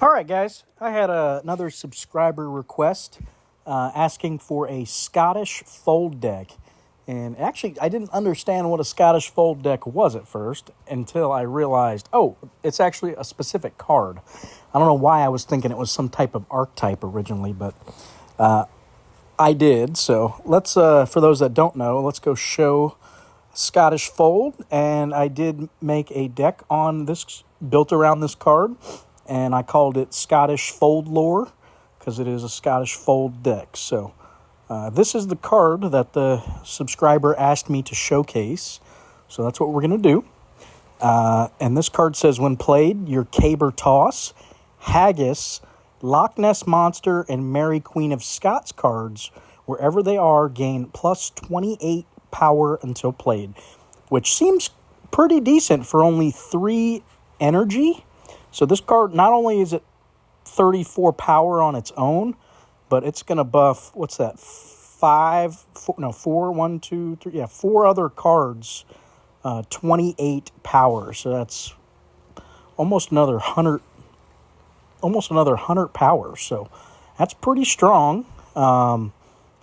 All right, guys. I had another subscriber request asking for a Scottish fold deck. And actually, I didn't understand what a Scottish fold deck was at first until I realized, oh, it's actually a specific card. I don't know why I was thinking it was some type of archetype originally, but I did. So let's, for those that don't know, let's go show Scottish fold. And I did make a deck on this, built around this card. And I called it Scottish Fold Lore because it is a Scottish fold deck. So this is the card that the subscriber asked me to showcase. So that's what we're going to do. And this card says, when played, your Caber Toss, Haggis, Loch Ness Monster, and Mary Queen of Scots cards, wherever they are, gain plus 28 power until played, which seems pretty decent for only 3 energy. So this card, not only is it 34 power on its own, but it's going to buff, what's that, 4 other cards, 28 power. So that's almost another 100 power. So that's pretty strong for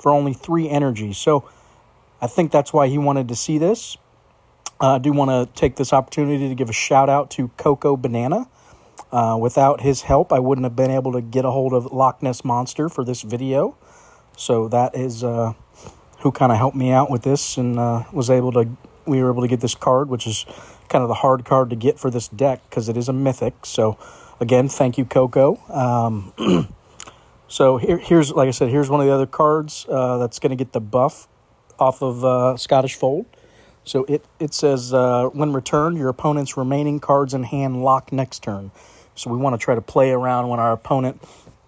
only 3 energy. So I think that's why he wanted to see this. I do want to take this opportunity to give a shout out to Coco Banana. Without his help, I wouldn't have been able to get a hold of Loch Ness Monster for this video. So that is who kind of helped me out with this, and we were able to get this card, which is kind of the hard card to get for this deck because it is a mythic. So again, thank you, Coco. So here's, like I said, here's one of the other cards that's going to get the buff off of Scottish Fold. So it says, when returned, your opponent's remaining cards in hand lock next turn. So we want to try to play around when our opponent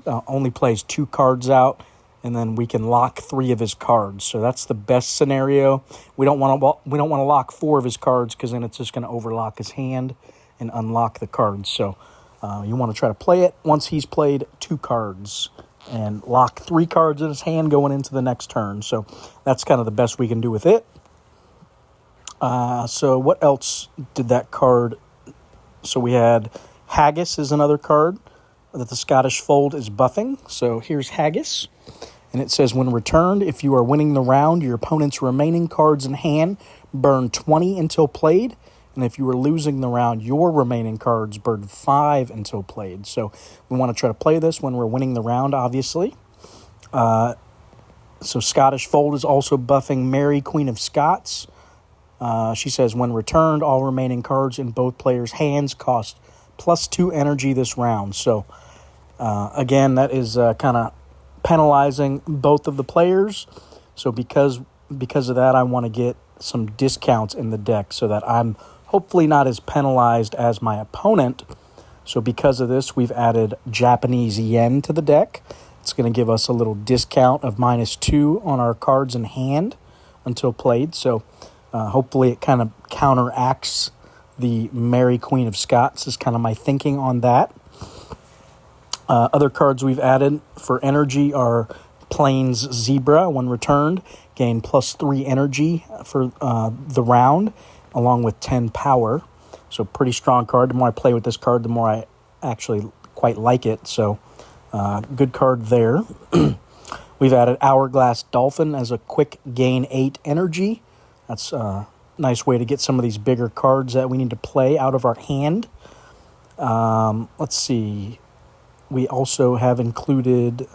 only plays 2 cards out, and then we can lock 3 of his cards. So that's the best scenario. We don't want to lock 4 of his cards because then it's just going to overlock his hand and unlock the cards. So you want to try to play it once he's played 2 cards and lock 3 cards in his hand going into the next turn. So that's kind of the best we can do with it. So what else did that card? So we had Haggis is another card that the Scottish Fold is buffing. So here's Haggis. And it says, when returned, if you are winning the round, your opponent's remaining cards in hand burn 20 until played. And if you are losing the round, your remaining cards burn 5 until played. So we want to try to play this when we're winning the round, obviously. So Scottish Fold is also buffing Mary Queen of Scots. She says, when returned, all remaining cards in both players' hands cost plus 2 energy this round. So, again, that is kind of penalizing both of the players. So because of that, I want to get some discounts in the deck so that I'm hopefully not as penalized as my opponent. So because of this, we've added Japanese yen to the deck. It's going to give us a little discount of -2 on our cards in hand until played. So hopefully it kind of counteracts the Mary Queen of Scots is kind of my thinking on that. Other cards we've added for energy are Plains Zebra. When returned, gain +3 energy for the round, along with 10 power. So pretty strong card. The more I play with this card, the more I actually quite like it. So good card there. We've added Hourglass Dolphin as a quick gain 8 energy. That's a nice way to get some of these bigger cards that we need to play out of our hand. Let's see. We also have included,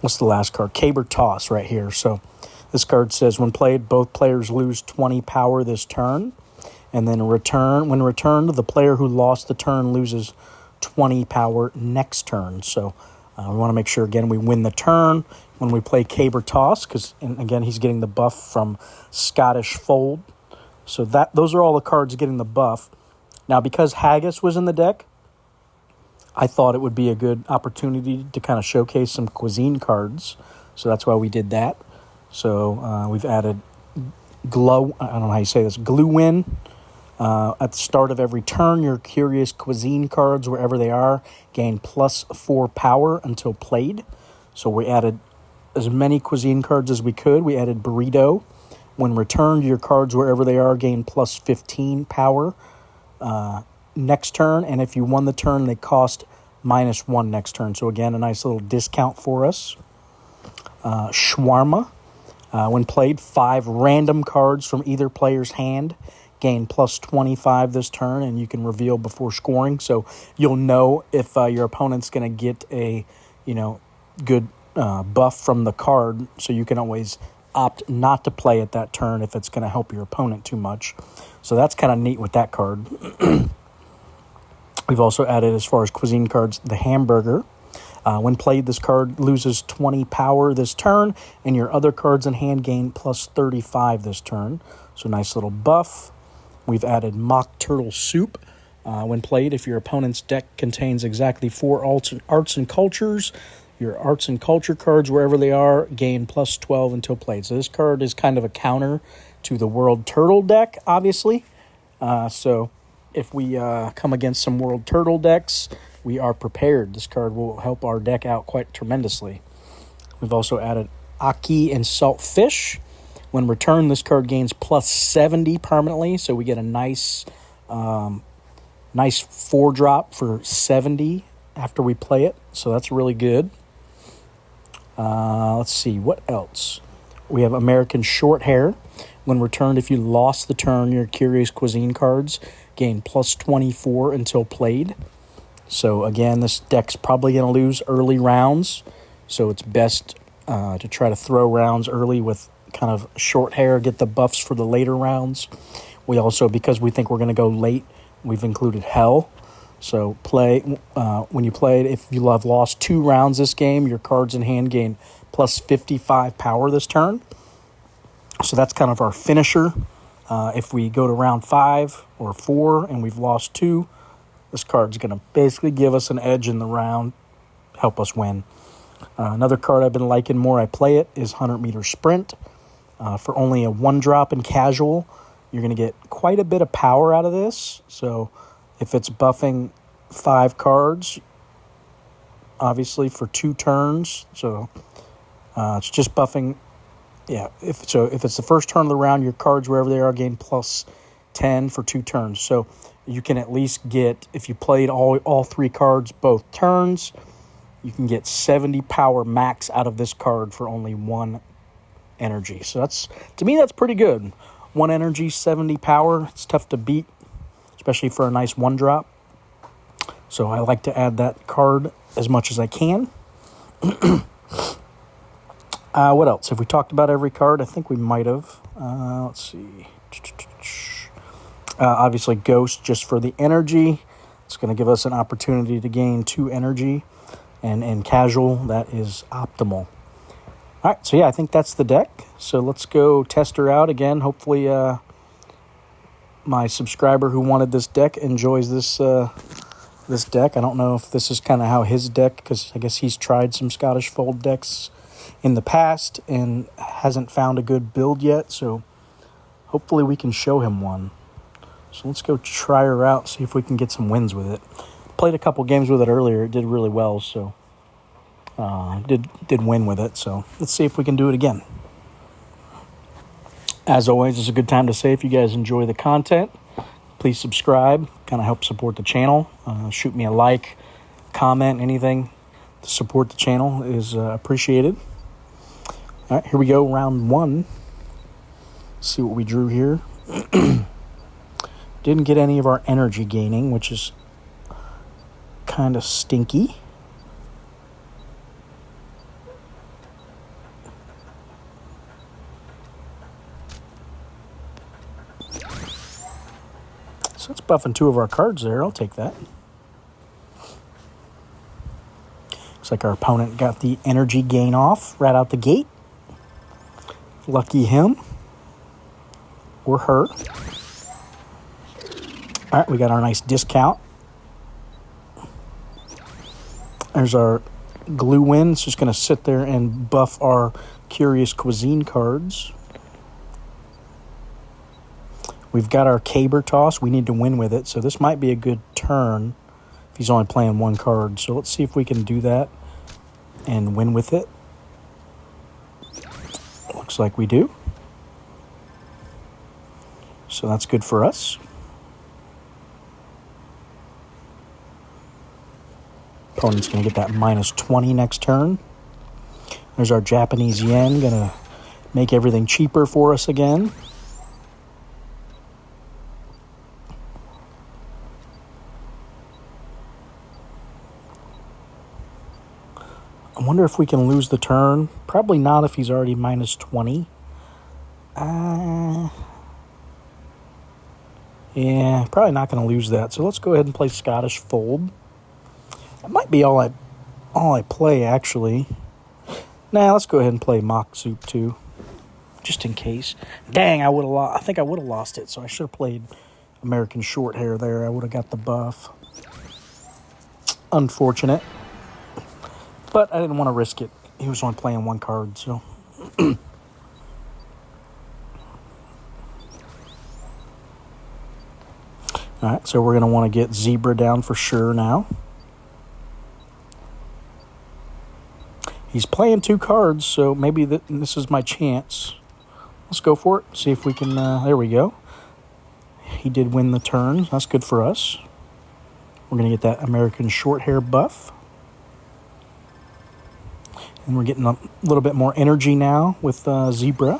what's the last card? Caber Toss right here. So this card says, when played, both players lose 20 power this turn. And then when returned, the player who lost the turn loses 20 power next turn. So we want to make sure, again, we win the turn when we play Caber Toss, because, again, he's getting the buff from Scottish Fold. So those are all the cards getting the buff. Now, because Haggis was in the deck, I thought it would be a good opportunity to kind of showcase some cuisine cards. So that's why we did that. So we've added I don't know how you say this, Glue-Win. At the start of every turn, your Curious Cuisine cards, wherever they are, gain +4 power until played. So we added as many cuisine cards as we could. We added Burrito. When returned, your cards, wherever they are, gain +15 power next turn, and if you won the turn, they cost -1 next turn. So again, a nice little discount for us. Shawarma. When played, 5 random cards from either player's hand gain +25 this turn, and you can reveal before scoring. So you'll know if your opponent's going to get a, good buff from the card. So you can always opt not to play it that turn if it's going to help your opponent too much. So that's kind of neat with that card. We've also added, as far as cuisine cards, the hamburger. When played, this card loses 20 power this turn, and your other cards in hand gain +35 this turn. So nice little buff. We've added mock turtle soup. When played, if your opponent's deck contains exactly 4 arts and cultures, your arts and culture cards, wherever they are, gain +12 until played. So this card is kind of a counter to the World Turtle deck, obviously. So if we come against some World Turtle decks, we are prepared. This card will help our deck out quite tremendously. We've also added Aki and Salt Fish. When returned, this card gains +70 permanently, so we get a nice 4-drop for 70 after we play it, so that's really good. Let's see, what else? We have American Short Hair. When returned, if you lost the turn, your Curious Cuisine cards gain +24 until played. So again, this deck's probably going to lose early rounds, so it's best to try to throw rounds early with kind of Short Hair, get the buffs for the later rounds. We also, because we think we're going to go late, we've included Hell. So when you play it, if you have lost 2 rounds this game, your cards in hand gain +55 power this turn. So that's kind of our finisher. If we go to round 5 or 4 and we've lost 2, this card's going to basically give us an edge in the round, help us win. Another card I've been liking more I play it is 100-meter sprint. For only a 1-drop in casual, you're going to get quite a bit of power out of this. So if it's buffing 5 cards, obviously for 2 turns, so it's just buffing. Yeah, if it's the first turn of the round, your cards, wherever they are, gain +10 for 2 turns. So you can at least get, if you played all 3 cards both turns, you can get 70 power max out of this card for only 1 energy. So to me, that's pretty good. 1 energy, 70 power. It's tough to beat, especially for a nice 1-drop. So I like to add that card as much as I can. What else? Have we talked about every card? I think we might have. Let's see. Obviously, Ghost just for the energy. It's going to give us an opportunity to gain 2 energy. And in casual, that is optimal. All right, so yeah, I think that's the deck. So let's go test her out again. Hopefully my subscriber who wanted this deck enjoys this deck. I don't know if this is kind of how his deck, because I guess he's tried some Scottish Fold decks in the past and hasn't found a good build yet. So hopefully we can show him one. So let's go try her out, see if we can get some wins with it. Played a couple games with it earlier. It did really well, so did win with it. So let's see if we can do it again. As always, it's a good time to say if you guys enjoy the content, please subscribe. Kind of help support the channel. Shoot me a like, comment, anything to support the channel is appreciated. All right, here we go, round 1. See what we drew here. Didn't get any of our energy gaining, which is kind of stinky. So it's buffing 2 of our cards there. I'll take that. Looks like our opponent got the energy gain off right out the gate. Lucky him. Or her. All right, we got our nice discount. There's our glue win. It's just going to sit there and buff our Curious Cuisine cards. We've got our Caber Toss. We need to win with it, so this might be a good turn if he's only playing 1 card. So let's see if we can do that and win with it. Looks like we do. So that's good for us. Opponent's going to get that minus 20 next turn. There's our Japanese yen, going to make everything cheaper for us again. I wonder if we can lose the turn. Probably not if he's already minus 20. Yeah, probably not going to lose that. So let's go ahead and play Scottish Fold. That might be all I play, actually. Nah, let's go ahead and play Mock Soup, too. Just in case. Dang, I think I would have lost it, so I should have played American Shorthair there. I would have got the buff. Unfortunate. But I didn't want to risk it. He was only playing one card, so. Alright, so we're going to want to get Zebra down for sure now. He's playing 2 cards, so maybe this is my chance. Let's go for it. See if we can... there we go. He did win the turn. That's good for us. We're going to get that American Shorthair buff. And we're getting a little bit more energy now with Zebra.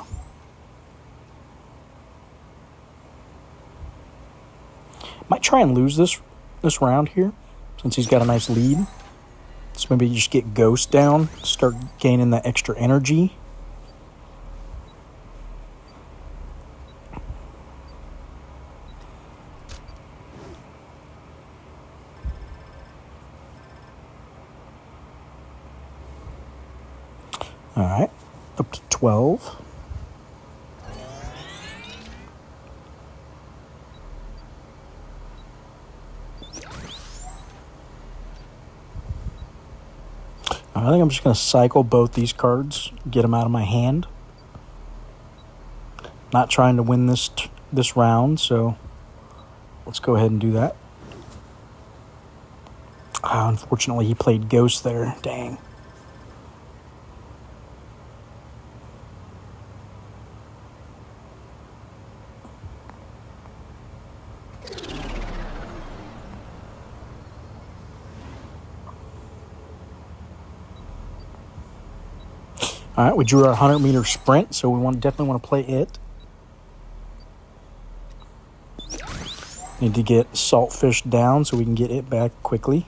Might try and lose this round here, since he's got a nice lead. So maybe you just get Ghost down, start gaining that extra energy. All right, up to 12. I think I'm just going to cycle both these cards, get them out of my hand. Not trying to win this round, so let's go ahead and do that. Unfortunately, he played Ghost there. Dang. All right, we drew our 100-meter sprint, so we definitely want to play it. Need to get Saltfish down so we can get it back quickly.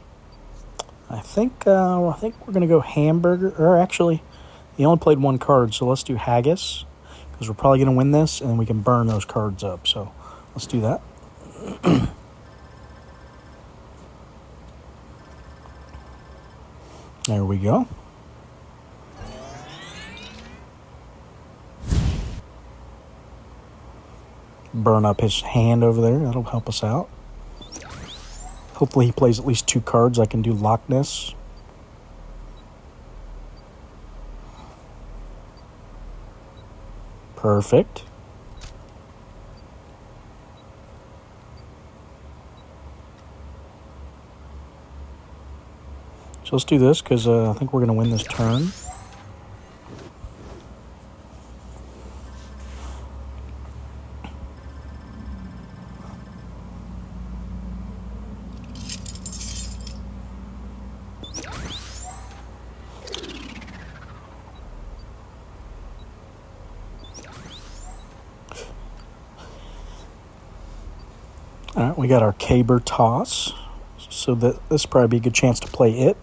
I think we're going to go Hamburger, or actually, he only played 1 card, so let's do Haggis, because we're probably going to win this, and we can burn those cards up. So let's do that. There we go. Burn up his hand over there. That'll help us out. Hopefully he plays at least 2 cards. I can do Loch Ness. Perfect. So let's do this because I think we're going to win this turn. All right, we got our Caber Toss, so this will probably be a good chance to play it.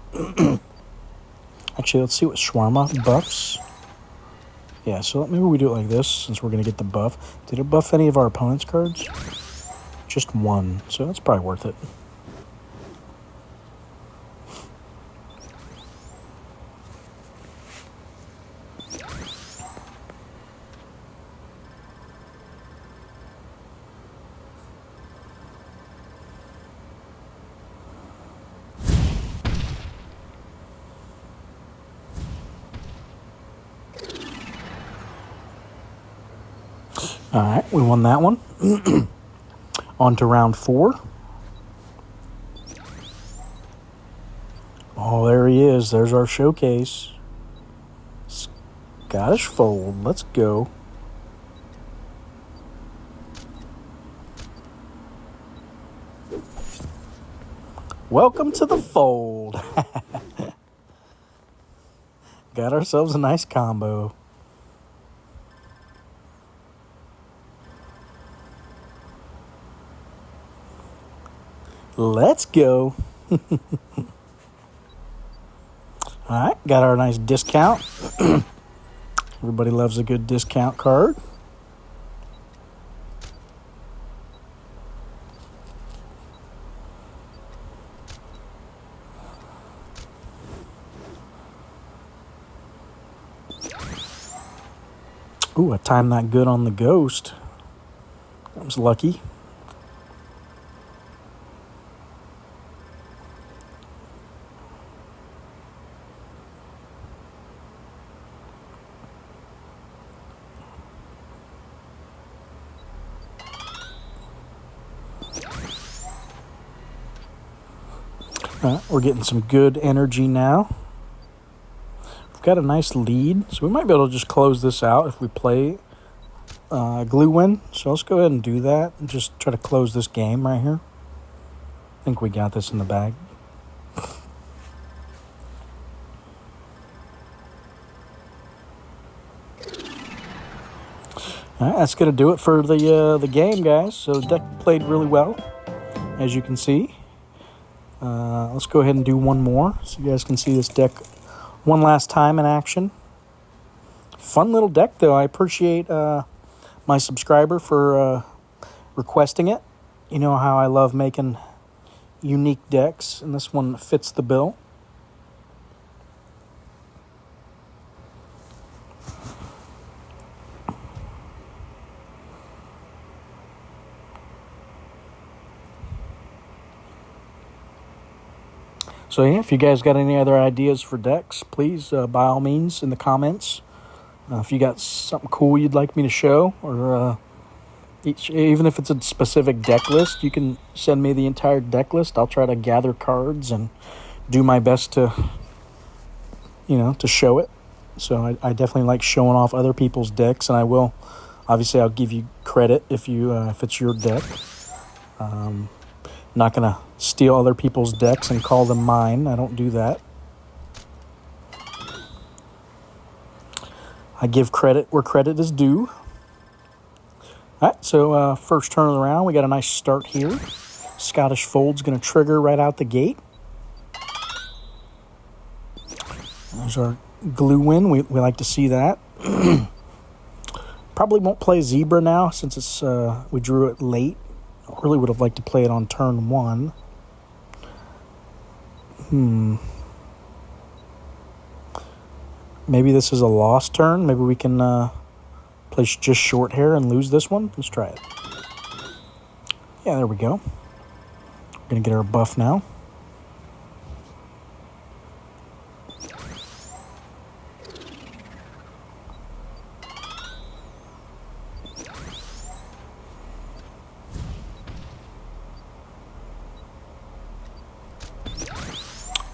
Actually, let's see what Shawarma buffs. Yeah, so maybe we do it like this, since we're going to get the buff. Did it buff any of our opponent's cards? Just 1, so that's probably worth it. All right, we won that one. On to round 4. Oh, there he is. There's our showcase. Scottish Fold. Let's go. Welcome to the fold. Got ourselves a nice combo. Let's go. All right, got our nice discount. Everybody loves a good discount card. Ooh, I timed that good on the ghost. That was lucky. We're getting some good energy now. We've got a nice lead, so we might be able to just close this out if we play glue win. So let's go ahead and do that and just try to close this game right here. I think we got this in the bag. All right, that's going to do it for the game, guys. So the deck played really well, as you can see. Let's go ahead and do one more so you guys can see this deck one last time in action. Fun little deck, though. I appreciate my subscriber for requesting it. You know how I love making unique decks, and this one fits the bill. So yeah, if you guys got any other ideas for decks, please, by all means, in the comments. If you got something cool you'd like me to show, or even if it's a specific deck list, you can send me the entire deck list. I'll try to gather cards and do my best to, to show it. So I definitely like showing off other people's decks, and I will. Obviously, I'll give you credit if it's your deck. Not going to steal other people's decks and call them mine. I don't do that. I give credit where credit is due. All right, so first turn of the round, we got a nice start here. Scottish Fold's going to trigger right out the gate. There's our glue win. We like to see that. Probably won't play Zebra now since it's we drew it late. I really would have liked to play it on turn one. Maybe this is a lost turn. Maybe we can play just short hair and lose this one. Let's try it. Yeah, there we go. We're going to get our buff now.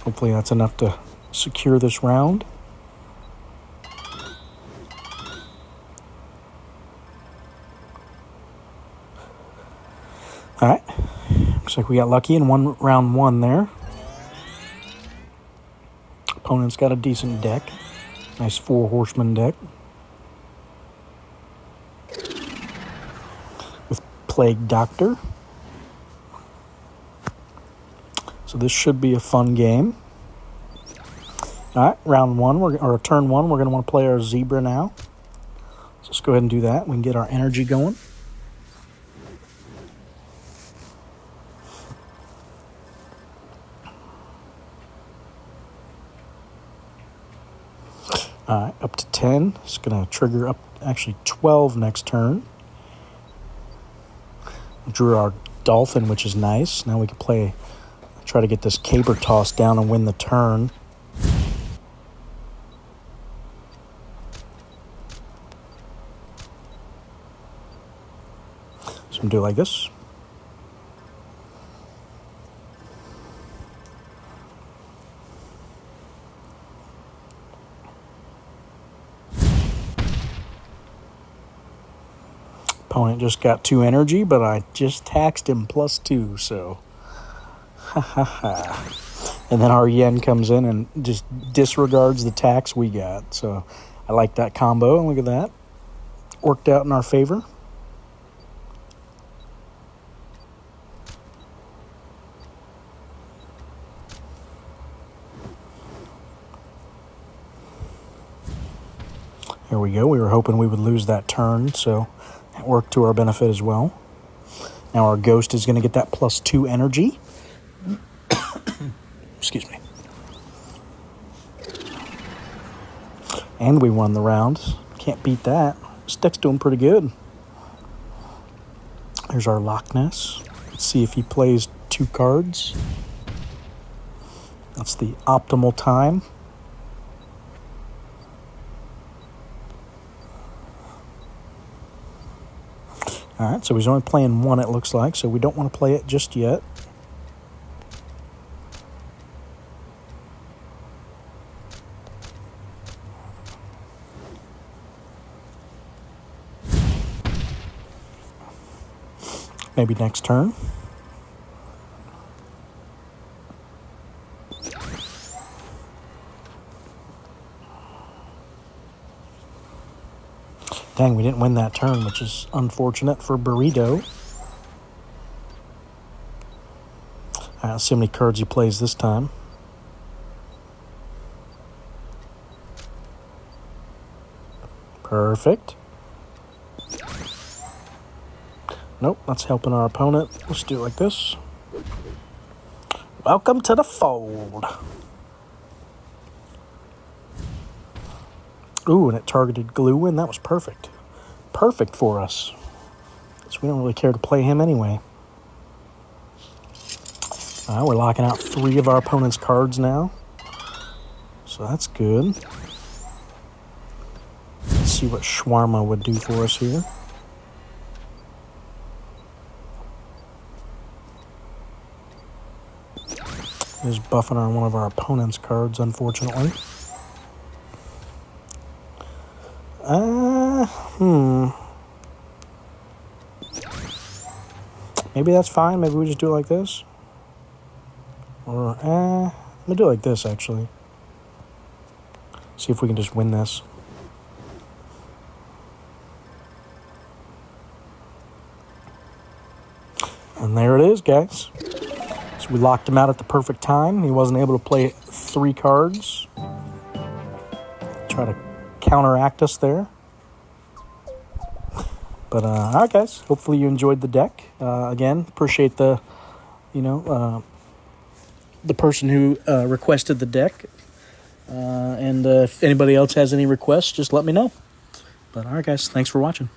Hopefully that's enough to secure this round. All right. Looks like we got lucky in round one there. Opponent's got a decent deck. Nice 4 horseman deck. With Plague Doctor. So this should be a fun game. All right, round one, or turn one, we're going to want to play our Zebra now. So let's go ahead and do that. We can get our energy going. All right, up to 10. It's going to trigger up, actually 12 next turn. We drew our Dolphin, which is nice. Now we can try to get this Caber Toss down and win the turn. So I'm going to do it like this. Opponent just got 2 energy, but I just taxed him +2, so And then our yen comes in and just disregards the tax we got. So I like that combo. And look at that. Worked out in our favor. Here we go. We were hoping we would lose that turn, so it worked to our benefit as well. Now our ghost is going to get that +2 energy. Excuse me. And we won the round. Can't beat that. This deck's doing pretty good. There's our Loch Ness. Let's see if he plays 2 cards. That's the optimal time. All right, so he's only playing 1, it looks like, so we don't want to play it just yet. Maybe next turn. Dang, we didn't win that turn, which is unfortunate for Burrito. All right, let's see how many cards he plays this time. Perfect. Nope, that's helping our opponent. Let's do it like this. Welcome to the fold. Ooh, and it targeted Glue, and that was perfect. Perfect for us. So we don't really care to play him anyway. We're locking out 3 of our opponent's cards now. So that's good. Let's see what Shawarma would do for us here. He's buffing on one of our opponent's cards, unfortunately. Maybe that's fine. Maybe we just do it like this. Or, let me do it like this, actually. See if we can just win this. And there it is, guys. So we locked him out at the perfect time. He wasn't able to play 3 cards. Try to counteract us there. But, all right, guys. Hopefully you enjoyed the deck. Again, appreciate the person who requested the deck. And if anybody else has any requests, just let me know. But, all right, guys. Thanks for watching.